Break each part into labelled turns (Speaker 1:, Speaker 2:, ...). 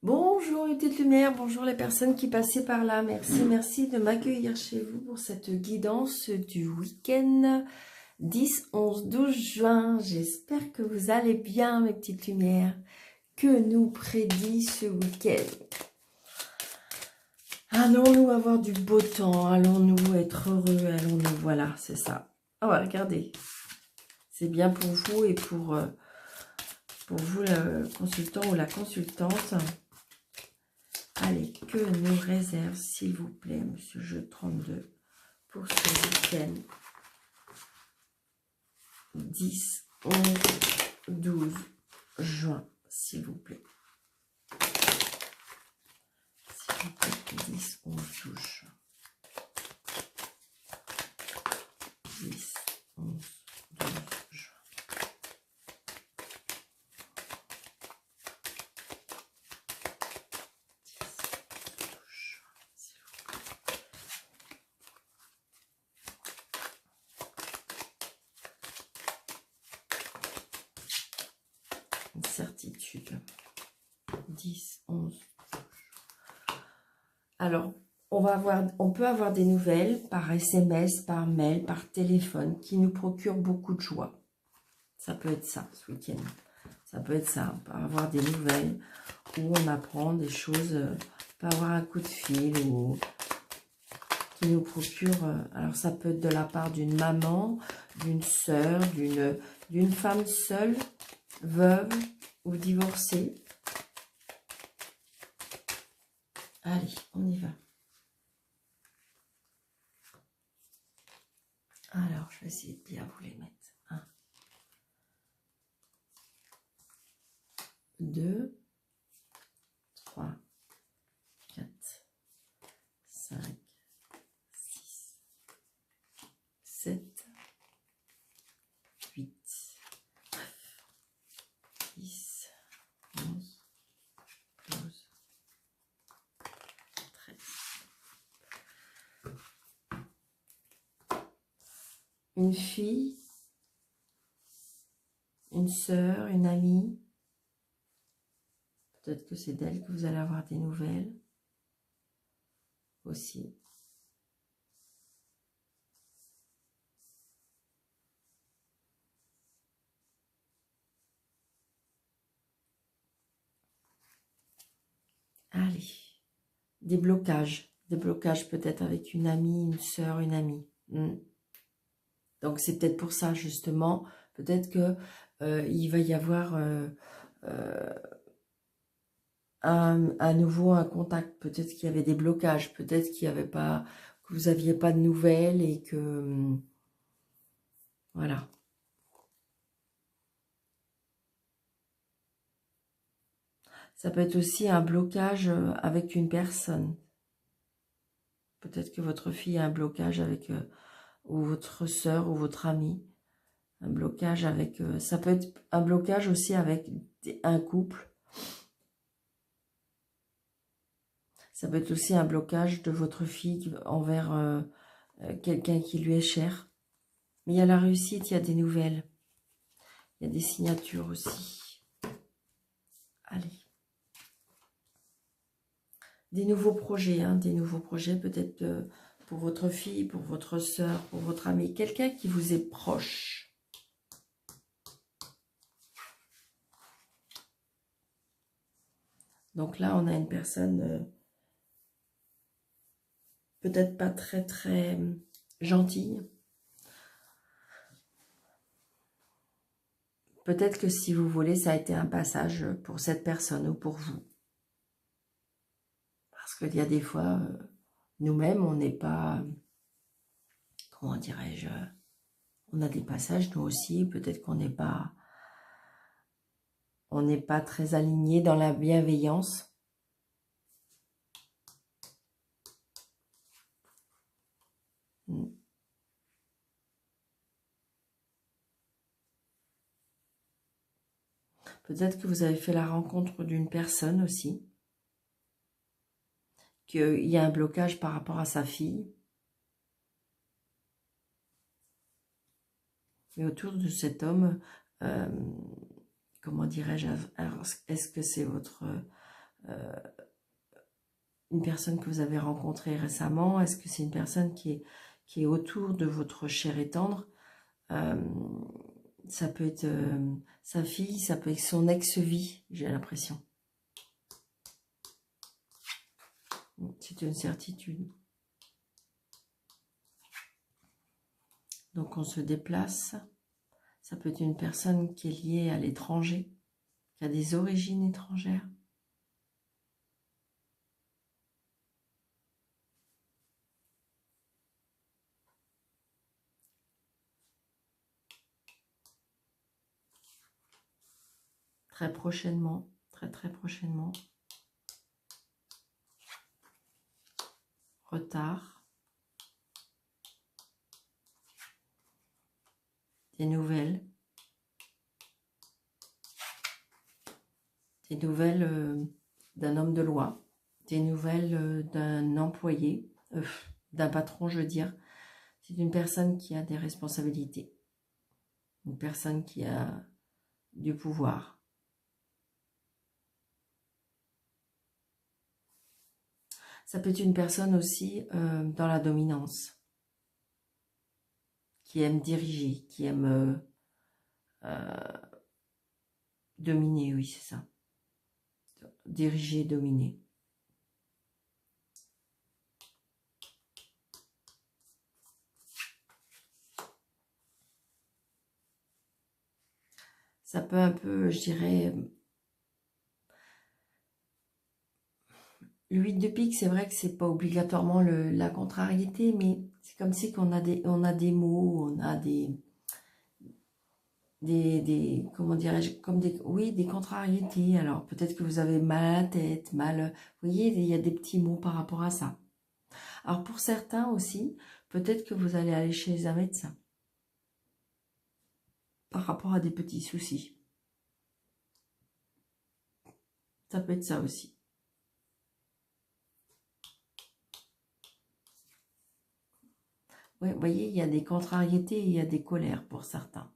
Speaker 1: Bonjour les petites lumières, bonjour les personnes qui passaient par là. Merci de m'accueillir chez vous pour cette guidance du week-end 10, 11, 12 juin. J'espère que vous allez bien mes petites lumières. Que nous prédit ce week-end? Allons-nous avoir du beau temps? Allons-nous être heureux? Allons-nous... Voilà, c'est ça. Ah ouais, regardez. C'est bien pour vous et pour vous le consultant ou la consultante. Allez, que nous réserve, s'il vous plaît, Monsieur Jeu 32, pour ce week-end 10, 11, 12 juin, s'il vous plaît. S'il vous plaît, 10, 11, 12 juin. 10, 11, 12 juin. Une certitude. 10, 11. Alors, on peut avoir des nouvelles par SMS, par mail, par téléphone qui nous procurent beaucoup de joie. Ça peut être ça, ce week-end. Ça peut être ça, on peut avoir des nouvelles où on apprend des choses, on peut avoir un coup de fil ou qui nous procure. Alors, ça peut être de la part d'une maman, d'une sœur, d'une femme seule, veuve ou divorcée. Allez, on y va. Alors, je vais essayer de bien vous les mettre. 1, 2, 3, 4, 5, 6, 7, 8, 10, 11, 12, 13. Une fille, une sœur, une amie. Peut-être que c'est d'elle que vous allez avoir des nouvelles aussi. Allez, des blocages peut-être avec une amie, une sœur, une amie. Donc c'est peut-être pour ça justement, peut-être que il va y avoir à nouveau un contact. Peut-être qu'il y avait des blocages, peut-être qu'il y avait pas, que vous n'aviez pas de nouvelles et que voilà. Ça peut être aussi un blocage avec une personne. Peut-être que votre fille a un blocage avec ou votre sœur ou votre ami. Un blocage avec... ça peut être un blocage aussi avec un couple. Ça peut être aussi un blocage de votre fille envers quelqu'un qui lui est cher. Mais il y a la réussite, il y a des nouvelles. Il y a des signatures aussi. Allez. Des nouveaux projets, peut-être pour votre fille, pour votre sœur, pour votre ami. Quelqu'un qui vous est proche. Donc là, on a une personne peut-être pas très gentille. Peut-être que si vous voulez, ça a été un passage pour cette personne ou pour vous. Parce qu'il y a des fois, nous-mêmes, on n'est pas, comment dirais-je, on a des passages, nous aussi, peut-être qu'on n'est pas, très aligné dans la bienveillance. Peut-être que vous avez fait la rencontre d'une personne aussi, qu'il y a un blocage par rapport à sa fille. Mais autour de cet homme, comment dirais-je, est-ce que c'est votre une personne que vous avez rencontrée récemment? Est-ce que c'est une personne qui est autour de votre chair et tendre? Ça peut être sa fille, ça peut être son ex-vie, j'ai l'impression. C'est une certitude. Donc on se déplace. Ça peut être une personne qui est liée à l'étranger, qui a des origines étrangères. Très prochainement, très prochainement. Retard. Des nouvelles. Des nouvelles d'un homme de loi. Des nouvelles d'un employé, d'un patron, je veux dire. C'est une personne qui a des responsabilités. Une personne qui a du pouvoir. Ça peut être une personne aussi dans la dominance, qui aime diriger, qui aime dominer, oui, c'est ça. Diriger, dominer. Ça peut un peu, je dirais... Le 8 de pique, c'est vrai que c'est pas obligatoirement la contrariété, mais c'est comme si on a des mots, on a comment dirais-je, comme oui, des contrariétés. Alors peut-être que vous avez mal à la tête, mal, vous voyez, il y a des petits mots par rapport à ça. Alors pour certains aussi, peut-être que vous allez aller chez un médecin par rapport à des petits soucis. Ça peut être ça aussi. Oui, vous voyez, il y a des contrariétés et il y a des colères pour certains.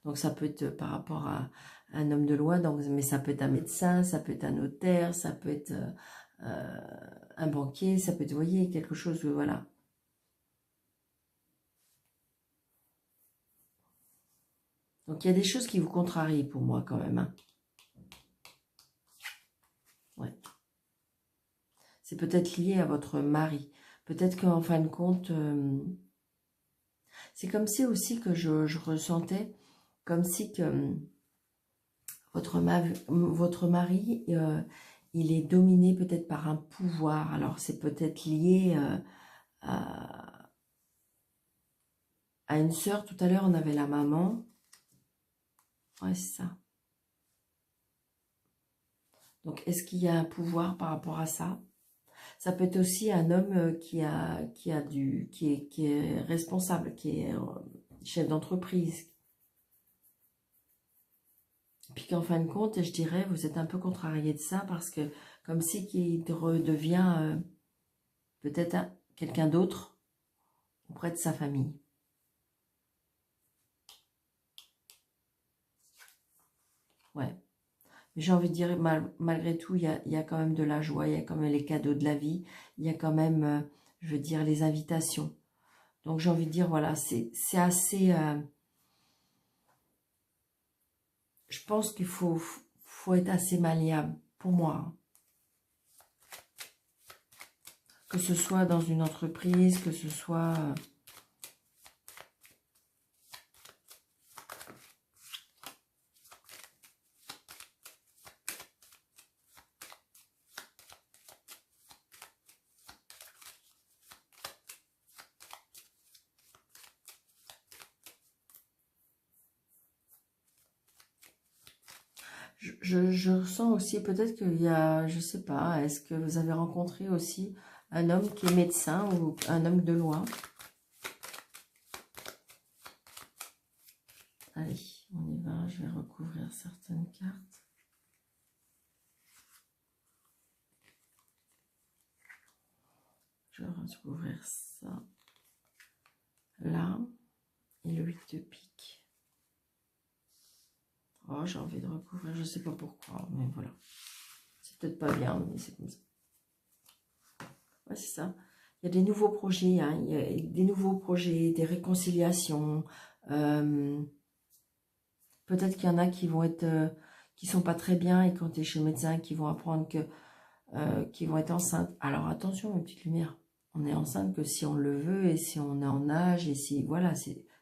Speaker 1: Donc ça peut être par rapport à un homme de loi, donc, mais ça peut être un médecin, ça peut être un notaire, ça peut être un banquier, ça peut être, vous voyez, quelque chose, voilà. Donc il y a des choses qui vous contrarient pour moi quand même. Hein. Ouais. C'est peut-être lié à votre mari. Peut-être qu'en fin de compte, c'est comme si aussi que je ressentais, comme si que votre mari il est dominé peut-être par un pouvoir. Alors c'est peut-être lié à une sœur. Tout à l'heure on avait la maman. Ouais, c'est ça. Donc est-ce qu'il y a un pouvoir par rapport à ça? Ça peut être aussi un homme qui est responsable, qui est chef d'entreprise. Puis qu'en fin de compte, je dirais, vous êtes un peu contrarié de ça parce que comme si qu'il redevient peut-être quelqu'un d'autre auprès de sa famille. Ouais. Mais j'ai envie de dire, malgré tout, il y a quand même de la joie, il y a quand même les cadeaux de la vie, il y a quand même, je veux dire, les invitations. Donc j'ai envie de dire, voilà, c'est assez... je pense qu'il faut être assez malléable, pour moi. Hein. Que ce soit dans une entreprise, que ce soit... Je ressens aussi, peut-être qu'il y a, je sais pas, est-ce que vous avez rencontré aussi un homme qui est médecin ou un homme de loi? Allez, on y va, je vais recouvrir certaines cartes. Je vais recouvrir ça là, et le 8 de pique. Oh, j'ai envie de recouvrir, je ne sais pas pourquoi, mais voilà. C'est peut-être pas bien, mais c'est comme ça. Ouais, c'est ça. Il y a des nouveaux projets, hein, il y a des nouveaux projets, des réconciliations. Peut-être qu'il y en a qui vont être, qui sont pas très bien et quand tu es chez le médecin, qui vont apprendre que, qui vont être enceintes. Alors attention, mes petites lumières, on est enceinte que si on le veut et si on est en âge et si, voilà,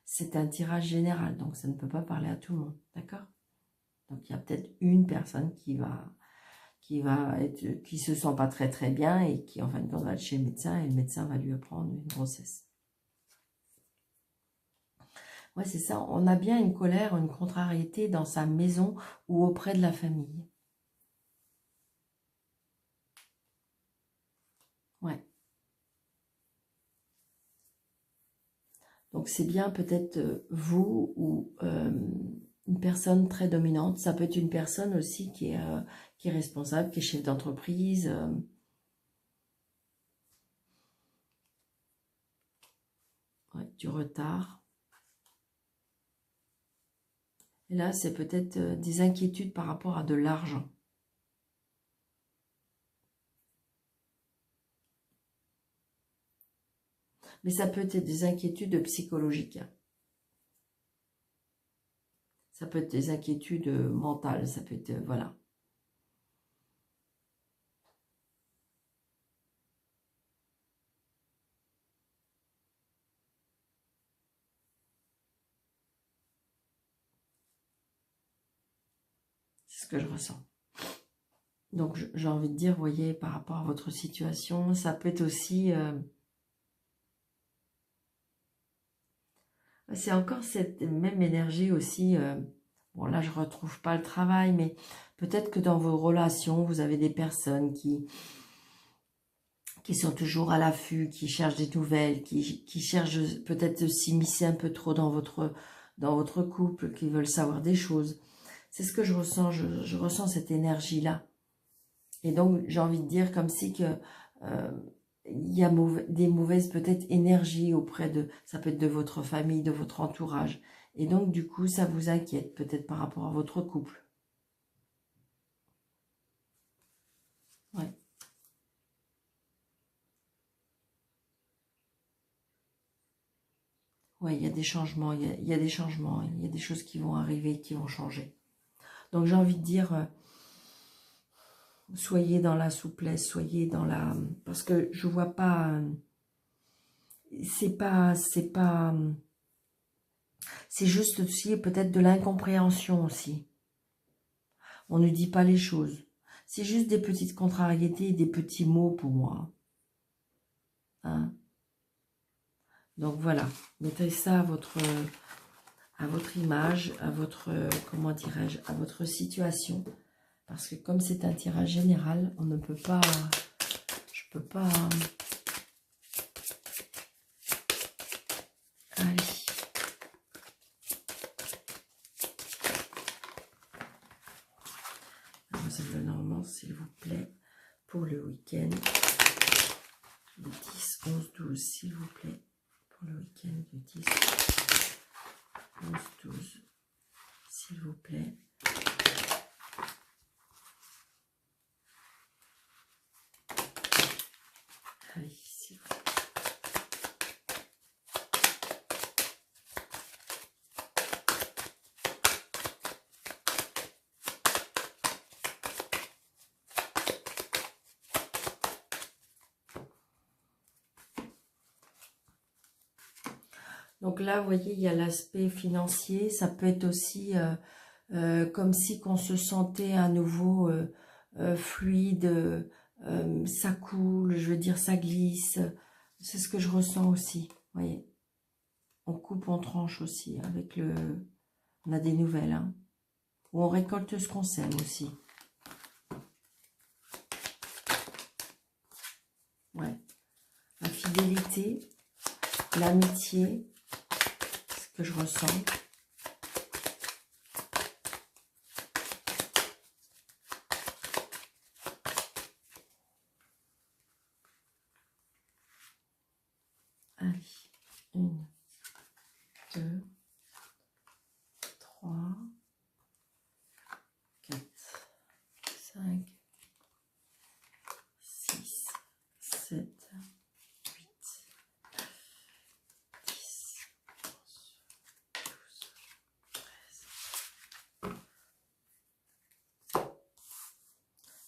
Speaker 1: c'est un tirage général, donc ça ne peut pas parler à tout le monde, d'accord? Donc il y a peut-être une personne qui se sent pas très très bien et qui en fin de compte va être chez le médecin et le médecin va lui apprendre une grossesse. Ouais, c'est ça, on a bien une colère, une contrariété dans sa maison ou auprès de la famille. Ouais. Donc c'est bien peut-être vous ou une personne très dominante. Ça peut être une personne aussi qui est responsable, qui est chef d'entreprise. Ouais, du retard. Et là, c'est peut-être des inquiétudes par rapport à de l'argent. Mais ça peut être des inquiétudes psychologiques. Ça peut être des inquiétudes mentales. Ça peut être, voilà. C'est ce que je ressens. Donc, j'ai envie de dire, vous voyez, par rapport à votre situation, ça peut être aussi... c'est encore cette même énergie aussi. Bon, là, je ne retrouve pas le travail, mais peut-être que dans vos relations, vous avez des personnes qui sont toujours à l'affût, qui cherchent des nouvelles, qui cherchent peut-être s'immiscer un peu trop dans votre couple, qui veulent savoir des choses. C'est ce que je ressens, je ressens cette énergie-là. Et donc, j'ai envie de dire comme si que il y a des mauvaises peut-être énergies auprès de, ça peut être de votre famille, de votre entourage. Et donc, du coup, ça vous inquiète peut-être par rapport à votre couple. Ouais. Ouais, il y a des changements, il y a des changements, il y a des choses qui vont arriver, qui vont changer. Donc, j'ai envie de dire, soyez dans la souplesse, soyez dans la... Parce que je vois pas... c'est juste aussi peut-être de l'incompréhension aussi. On ne dit pas les choses. C'est juste des petites contrariétés et des petits mots pour moi. Hein. Donc voilà, mettez ça à votre image, à votre, comment dirais-je, à votre situation. Parce que comme c'est un tirage général, on ne peut pas, je peux pas... Allez. Mademoiselle Lenormand, s'il vous plaît, pour le week-end. Le 10, 11, 12, s'il vous plaît. Pour le week-end du 10, 11, 12, s'il vous plaît. Allez, s'il vous plaît. Donc là, vous voyez, il y a l'aspect financier. Ça peut être aussi comme si qu'on se sentait à nouveau fluide, ça coule, je veux dire, ça glisse. C'est ce que je ressens aussi, vous voyez. On coupe, on tranche aussi avec le... On a des nouvelles, hein. Ou on récolte ce qu'on sème aussi. Ouais. La fidélité, l'amitié, ce que je ressens. Allez, 1, 2, 3,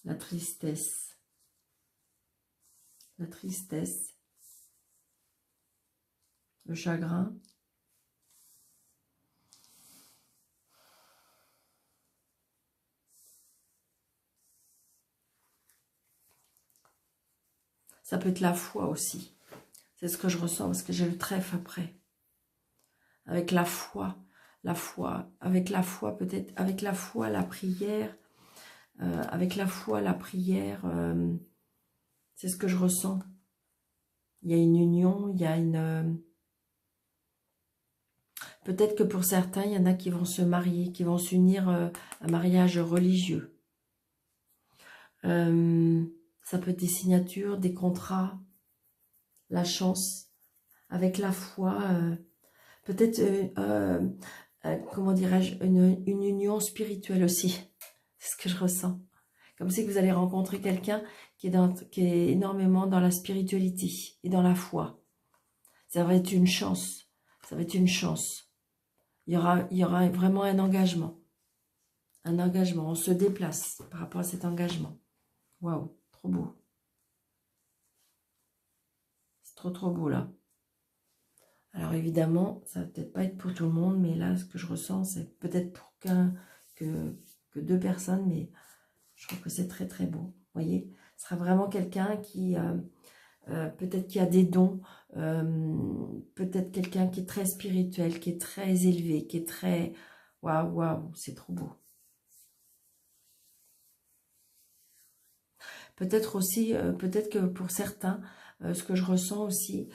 Speaker 1: la tristesse, le chagrin. Ça peut être la foi aussi. C'est ce que je ressens parce que j'ai le trèfle après. Avec la foi, avec la foi peut-être, avec la foi, la prière, avec la foi, la prière, c'est ce que je ressens. Il y a une union, il y a une... peut-être que pour certains, il y en a qui vont se marier, qui vont s'unir à un mariage religieux. Ça peut être des signatures, des contrats, la chance, avec la foi, peut-être, comment dirais-je, une union spirituelle aussi. C'est ce que je ressens. Comme si vous allez rencontrer quelqu'un qui est énormément dans la spiritualité et dans la foi. Ça va être une chance. Ça va être une chance. Il y aura vraiment un engagement. Un engagement. On se déplace par rapport à cet engagement. Waouh, trop beau. C'est trop, trop beau là. Alors évidemment, ça va peut-être pas être pour tout le monde, mais là, ce que je ressens, c'est peut-être pour que deux personnes, mais je trouve que c'est très, très beau. Vous voyez, ce sera vraiment quelqu'un qui... peut-être qui a des dons, peut-être quelqu'un qui est très spirituel, qui est très élevé, qui est très... Waouh, waouh, c'est trop beau. Peut-être aussi, peut-être que pour certains, ce que je ressens aussi,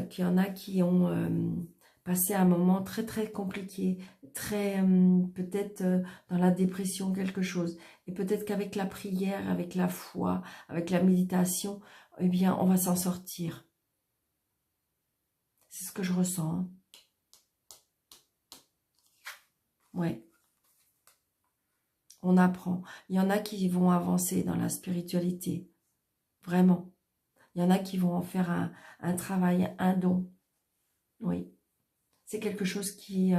Speaker 1: qu'il y en a qui ont passé un moment très très compliqué, très peut-être dans la dépression quelque chose. Et peut-être qu'avec la prière, avec la foi, avec la méditation, eh bien on va s'en sortir. C'est ce que je ressens. Hein. Ouais. On apprend. Il y en a qui vont avancer dans la spiritualité. Vraiment. Il y en a qui vont en faire un travail, un don. Oui. C'est quelque chose qui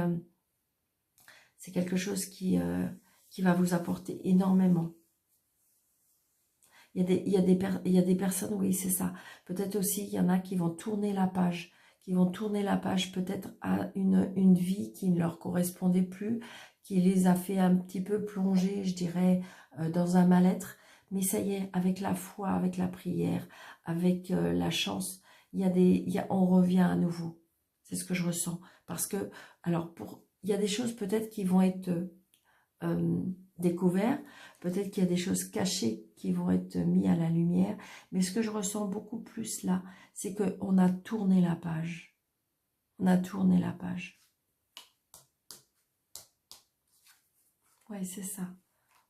Speaker 1: va vous apporter énormément. Il y a des personnes, oui, c'est ça. Peut-être aussi, il y en a qui vont tourner la page. Qui vont tourner la page peut-être à une vie qui ne leur correspondait plus, qui les a fait un petit peu plonger, je dirais, dans un mal-être. Mais ça y est, avec la foi, avec la prière, avec la chance, on revient à nouveau. C'est ce que je ressens. Parce que, alors, il y a des choses peut-être qui vont être découvertes, peut-être qu'il y a des choses cachées qui vont être mises à la lumière, mais ce que je ressens beaucoup plus là, c'est qu'on a tourné la page. On a tourné la page. Ouais, c'est ça.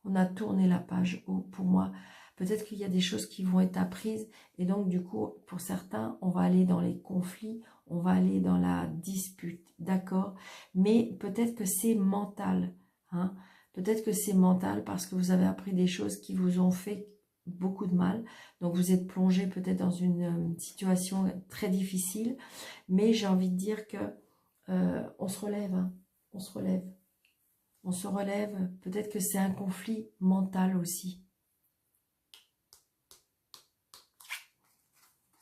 Speaker 1: On a tourné la page. Pour moi, peut-être qu'il y a des choses qui vont être apprises, et donc du coup, pour certains, on va aller dans les conflits, on va aller dans la dispute, d'accord? Mais peut-être que c'est mental, hein? Peut-être que c'est mental parce que vous avez appris des choses qui vous ont fait beaucoup de mal. Donc vous êtes plongé peut-être dans une situation très difficile. Mais j'ai envie de dire que on se relève, hein, on se relève. On se relève. Peut-être que c'est un conflit mental aussi.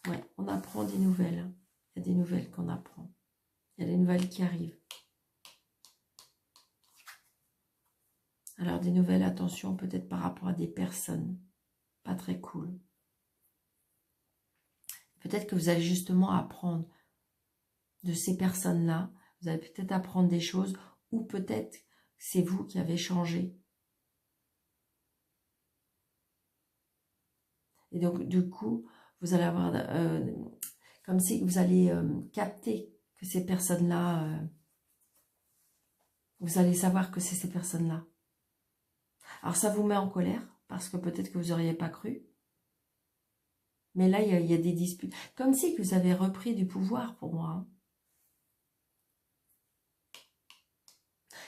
Speaker 1: Ouais, on apprend des nouvelles. Hein. Il y a des nouvelles qu'on apprend. Il y a des nouvelles qui arrivent. Alors des nouvelles, attention, peut-être par rapport à des personnes pas très cool. Peut-être que vous allez justement apprendre de ces personnes-là. Vous allez peut-être apprendre des choses, ou peut-être c'est vous qui avez changé. Et donc, du coup, vous allez avoir, comme si vous allez capter que ces personnes-là, vous allez savoir que c'est ces personnes-là. Alors, ça vous met en colère, parce que peut-être que vous n'auriez pas cru. Mais là, il y a des disputes. Comme si vous avez repris du pouvoir pour moi. Hein.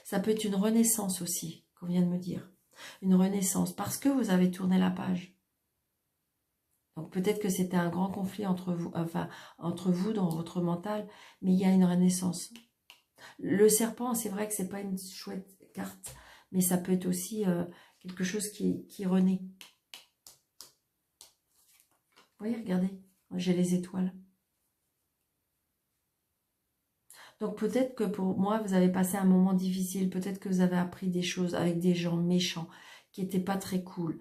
Speaker 1: Ça peut être une renaissance aussi, qu'on vient de me dire. Une renaissance, parce que vous avez tourné la page. Donc peut-être que c'était un grand conflit entre vous dans votre mental, mais il y a une renaissance. Le serpent, c'est vrai que c'est pas une chouette carte, mais ça peut être aussi quelque chose qui renaît. voyez, regardez, j'ai les étoiles. Donc peut-être que pour moi, vous avez passé un moment difficile, peut-être que vous avez appris des choses avec des gens méchants, qui n'étaient pas très cool.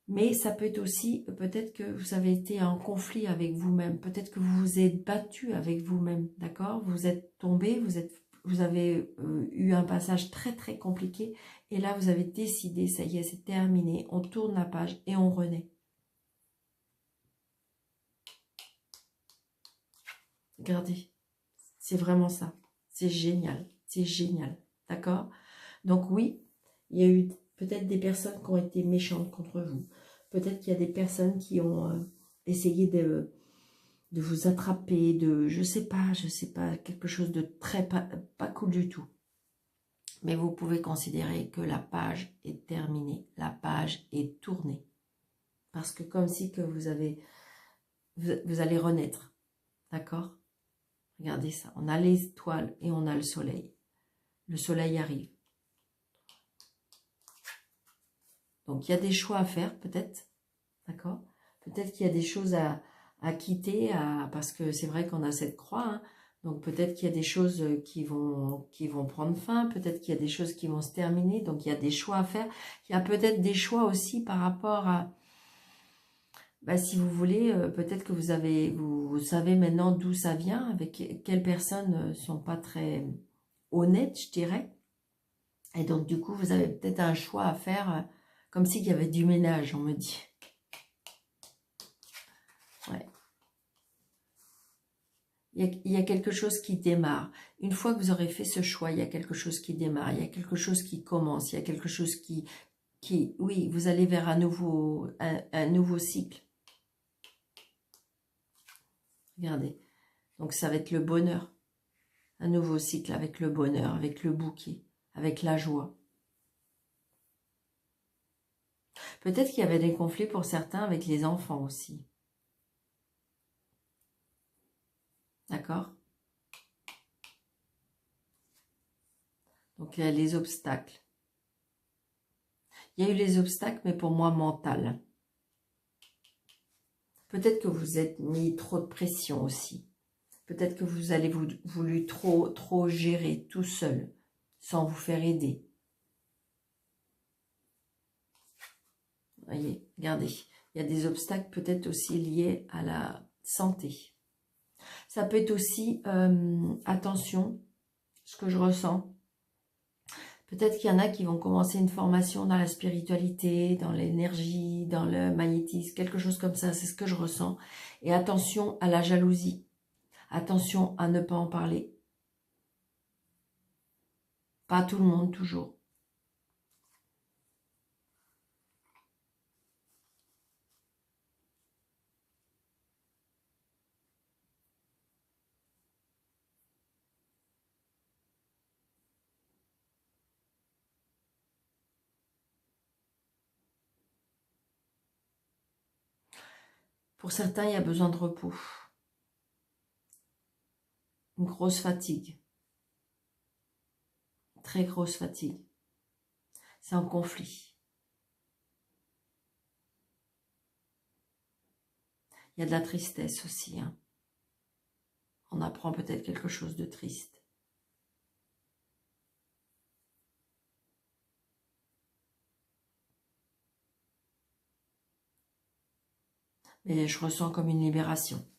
Speaker 1: Mais ça peut être aussi, peut-être que vous avez été en conflit avec vous-même, peut-être que vous vous êtes battu avec vous-même, d'accord? Vous êtes tombé, vous avez eu un passage très très compliqué, et là vous avez décidé, ça y est, c'est terminé, on tourne la page et on renaît. Regardez, c'est vraiment ça, c'est génial, d'accord? Donc oui, il y a eu peut-être des personnes qui ont été méchantes contre vous. Peut-être qu'il y a des personnes qui ont essayé de vous attraper, je sais pas, quelque chose de très pas cool du tout. Mais vous pouvez considérer que la page est terminée, la page est tournée. Parce que comme si que vous allez renaître, d'accord? Regardez ça, on a l'étoile et on a le soleil. Le soleil arrive. Donc, il y a des choix à faire, peut-être, d'accord? Peut-être qu'il y a des choses à quitter, parce que c'est vrai qu'on a cette croix, hein. Donc, peut-être qu'il y a des choses qui vont prendre fin, peut-être qu'il y a des choses qui vont se terminer, donc il y a des choix à faire. Il y a peut-être des choix aussi par rapport à, si vous voulez, peut-être que vous savez maintenant d'où ça vient, avec quelles personnes ne sont pas très honnêtes, je dirais. Et donc, du coup, vous avez peut-être un choix à faire, comme s'il y avait du ménage, on me dit. Ouais. Il y a quelque chose qui démarre. Une fois que vous aurez fait ce choix, il y a quelque chose qui démarre, il y a quelque chose qui commence, il y a quelque chose oui, vous allez vers un nouveau cycle. Regardez. Donc, ça va être le bonheur. Un nouveau cycle avec le bonheur, avec le bouquet, avec la joie. Peut-être qu'il y avait des conflits pour certains avec les enfants aussi. D'accord? Donc, il y a les obstacles. Il y a eu les obstacles, mais pour moi, mental. Peut-être que vous êtes mis trop de pression aussi. Peut-être que vous avez voulu trop gérer tout seul, sans vous faire aider. Voyez, regardez, il y a des obstacles peut-être aussi liés à la santé. Ça peut être aussi, attention, ce que je ressens. Peut-être qu'il y en a qui vont commencer une formation dans la spiritualité, dans l'énergie, dans le magnétisme, quelque chose comme ça, c'est ce que je ressens. Et attention à la jalousie. Attention à ne pas en parler. Pas tout le monde, toujours. Pour certains, il y a besoin de repos. Une grosse fatigue. Très grosse fatigue. C'est en conflit. Il y a de la tristesse aussi, hein. On apprend peut-être quelque chose de triste. Mais je ressens comme une libération.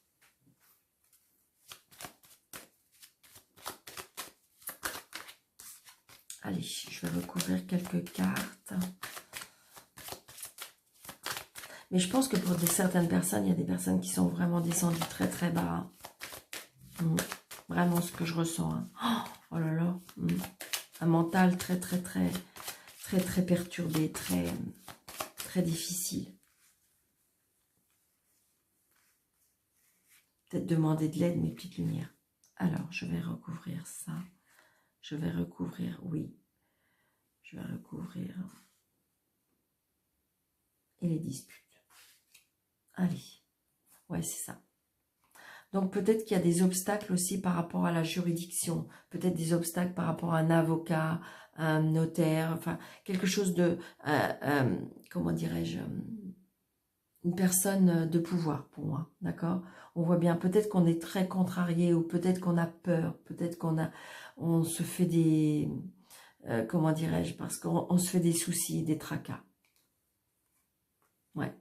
Speaker 1: Allez, je vais recouvrir quelques cartes. Mais je pense que pour certaines personnes, il y a des personnes qui sont vraiment descendues très très bas. Vraiment ce que je ressens, hein. Oh là là. Un mental très perturbé, très difficile. Peut-être demander de l'aide, mes petites lumières. Alors, je vais recouvrir ça. Je vais recouvrir, oui. Je vais recouvrir. Et les disputes. Allez. Ouais, c'est ça. Donc, peut-être qu'il y a des obstacles aussi par rapport à la juridiction. Peut-être des obstacles par rapport à un avocat, un notaire. Enfin, quelque chose de... comment dirais-je une personne de pouvoir pour moi, d'accord? On voit bien, peut-être qu'on est très contrarié ou peut-être qu'on a peur, peut-être on se fait des, comment dirais-je, parce qu'on se fait des soucis, des tracas. Ouais.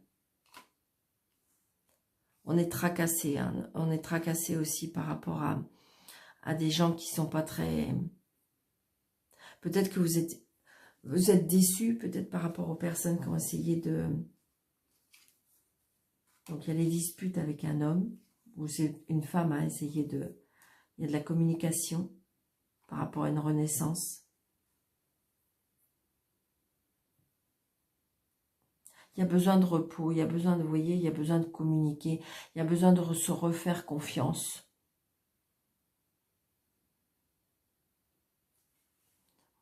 Speaker 1: On est tracassé, hein. On est tracassé aussi par rapport à des gens qui sont pas très... Peut-être que vous êtes déçus, peut-être par rapport aux personnes qui ont essayé de... Donc il y a les disputes avec un homme, ou c'est une femme a essayé de... Il y a de la communication par rapport à une renaissance. Il y a besoin de repos, il y a besoin de, vous voyez, il y a besoin de communiquer, il y a besoin de se refaire confiance.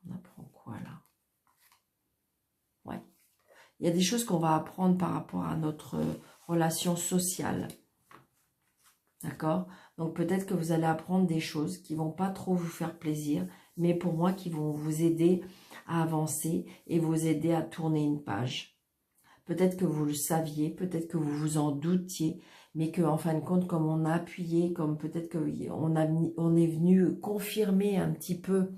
Speaker 1: On apprend quoi là? Ouais. Il y a des choses qu'on va apprendre par rapport à notre relation sociale. D'accord? Donc peut-être que vous allez apprendre des choses qui vont pas trop vous faire plaisir, mais pour moi qui vont vous aider à avancer et vous aider à tourner une page. Peut-être que vous le saviez, peut-être que vous vous en doutiez, mais que en fin de compte, comme on a appuyé, comme peut-être qu'on est venu confirmer un petit peu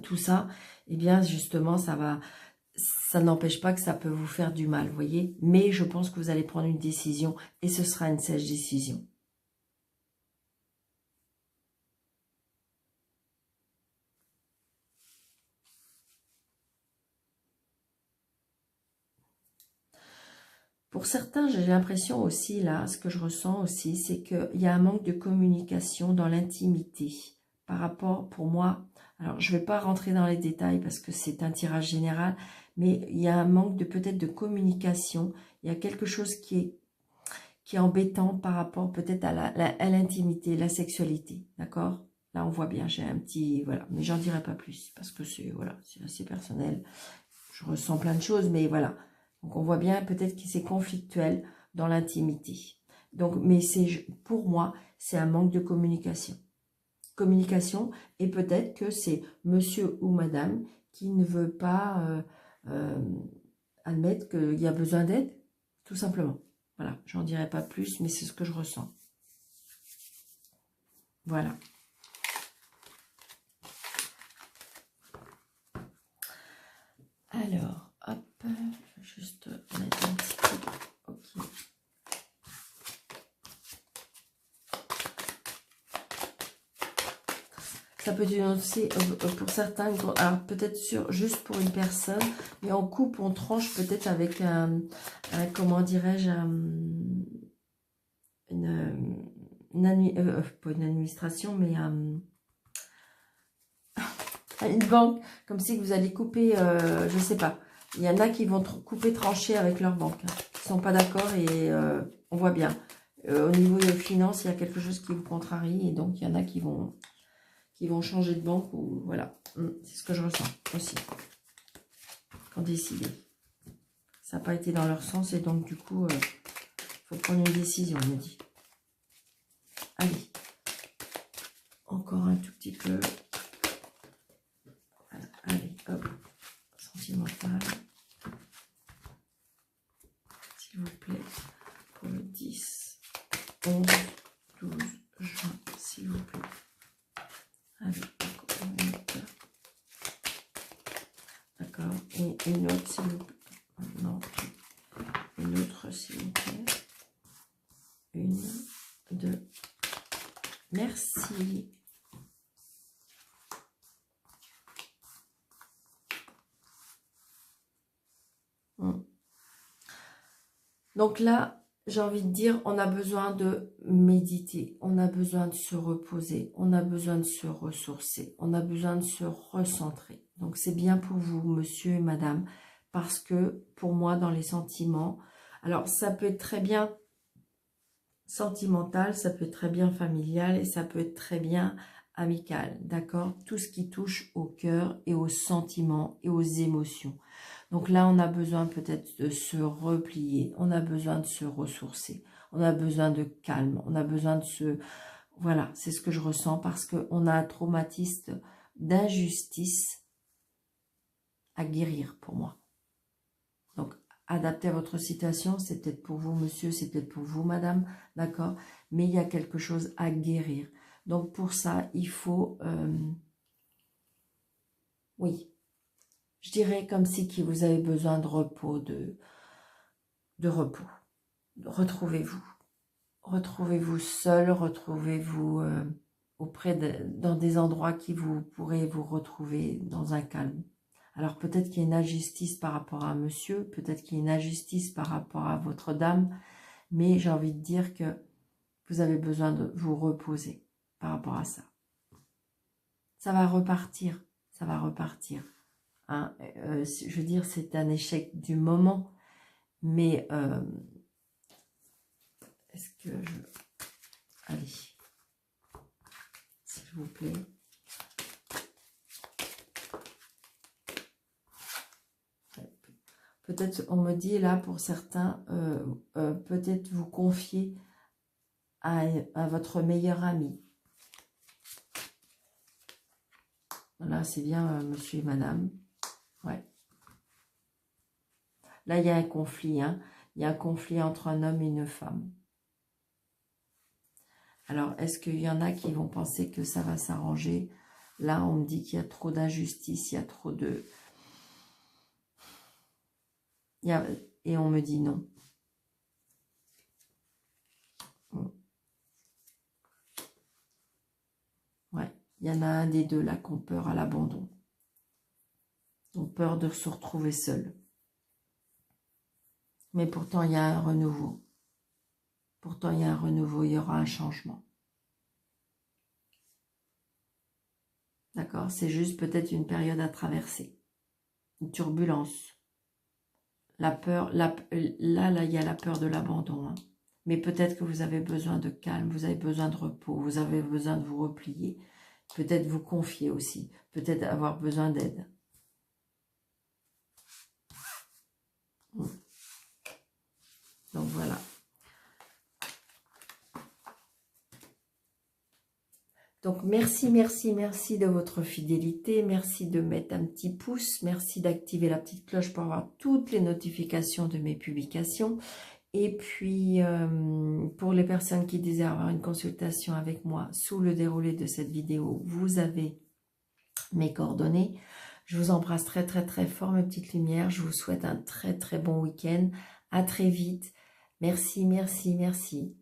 Speaker 1: tout ça, eh bien justement ça n'empêche pas que ça peut vous faire du mal, vous voyez. Mais je pense que vous allez prendre une décision et ce sera une sage décision. Pour certains, j'ai l'impression aussi, là, ce que je ressens aussi, c'est qu'il y a un manque de communication dans l'intimité. Par rapport, pour moi, alors je ne vais pas rentrer dans les détails parce que c'est un tirage général, mais il y a un manque de peut-être de communication. Il y a quelque chose qui est embêtant par rapport peut-être à l'intimité, la sexualité, d'accord? Là, on voit bien, j'ai un petit... Voilà, mais j'en dirai pas plus parce que c'est voilà, c'est assez personnel. Je ressens plein de choses, mais voilà. Donc, on voit bien peut-être que c'est conflictuel dans l'intimité. Donc, mais pour moi, c'est un manque de communication. Communication, et peut-être que c'est monsieur ou madame qui ne veut pas admettre qu'il y a besoin d'aide, tout simplement. Voilà, j'en dirai pas plus, mais c'est ce que je ressens. Voilà. Alors, hop, je vais juste mettre un petit peu. Ok. Ça peut dénoncer pour certains, alors peut-être juste pour une personne, mais on coupe, on tranche peut-être avec comment dirais-je, pas une administration, mais une banque, comme si vous allez couper, je sais pas. Il y en a qui vont couper, trancher avec leur banque, hein, qui sont pas d'accord et on voit bien. Au niveau des finances, il y a quelque chose qui vous contrarie et donc il y en a qui vont changer de banque ou voilà. C'est ce que je ressens aussi. Quand décider. Ça n'a pas été dans leur sens et donc du coup, il faut prendre une décision, on me dit. Allez. Encore un tout petit peu. Voilà. Allez, hop. Sentimental. S'il vous plaît. Pour le 10, 11, 12 juin, s'il vous plaît. Allez, encore une autre. D'accord. Et une autre, s'il vous plaît. Non. Une autre, s'il vous plaît. Une, deux. Merci. Donc là, j'ai envie de dire, on a besoin de méditer, on a besoin de se reposer, on a besoin de se ressourcer, on a besoin de se recentrer. Donc c'est bien pour vous, monsieur et madame, parce que pour moi, dans les sentiments, alors ça peut être très bien sentimental, ça peut être très bien familial et ça peut être très bien amical, d'accord? Tout ce qui touche au cœur et aux sentiments et aux émotions. Donc là, on a besoin peut-être de se replier, on a besoin de se ressourcer, on a besoin de calme, on a besoin de se... Voilà, c'est ce que je ressens parce qu'on a un traumatisme d'injustice à guérir pour moi. Donc, à adapté à votre situation. C'est peut-être pour vous, monsieur, c'est peut-être pour vous, madame, d'accord? Mais il y a quelque chose à guérir. Donc, pour ça, il faut... oui, je dirais comme si que vous avez besoin de repos, de repos. Retrouvez-vous. Retrouvez-vous seul, retrouvez-vous dans des endroits qui vous pourrez vous retrouver dans un calme. Alors peut-être qu'il y a une injustice par rapport à un monsieur, peut-être qu'il y a une injustice par rapport à votre dame, mais j'ai envie de dire que vous avez besoin de vous reposer par rapport à ça. Ça va repartir, ça va repartir. Hein. Je veux dire, c'est un échec du moment, mais est-ce que je... Allez, s'il vous plaît. Peut-être, on me dit là, pour certains, peut-être vous confier à votre meilleur ami. Voilà, c'est bien monsieur et madame. Ouais. Là, il y a un conflit. Hein. Il y a un conflit entre un homme et une femme. Alors, est-ce qu'il y en a qui vont penser que ça va s'arranger? Là, on me dit qu'il y a trop d'injustice, il y a trop de... Et on me dit non. Ouais, il y en a un des deux là qui ont peur à l'abandon. Ont peur de se retrouver seul. Mais pourtant, il y a un renouveau. Pourtant, il y a un renouveau, il y aura un changement. D'accord? C'est juste peut-être une période à traverser. Une turbulence. La peur, là, il y a la peur de l'abandon. Hein. Mais peut-être que vous avez besoin de calme, vous avez besoin de repos, vous avez besoin de vous replier. Peut-être vous confier aussi. Peut-être avoir besoin d'aide. Donc voilà. Donc merci, merci, merci de votre fidélité. Merci de mettre un petit pouce. Merci d'activer la petite cloche pour avoir toutes les notifications de mes publications. Et puis, pour les personnes qui désirent avoir une consultation avec moi, sous le déroulé de cette vidéo, vous avez mes coordonnées. Je vous embrasse très, très, très fort, mes petites lumières. Je vous souhaite un très, très bon week-end. À très vite. Merci, merci, merci.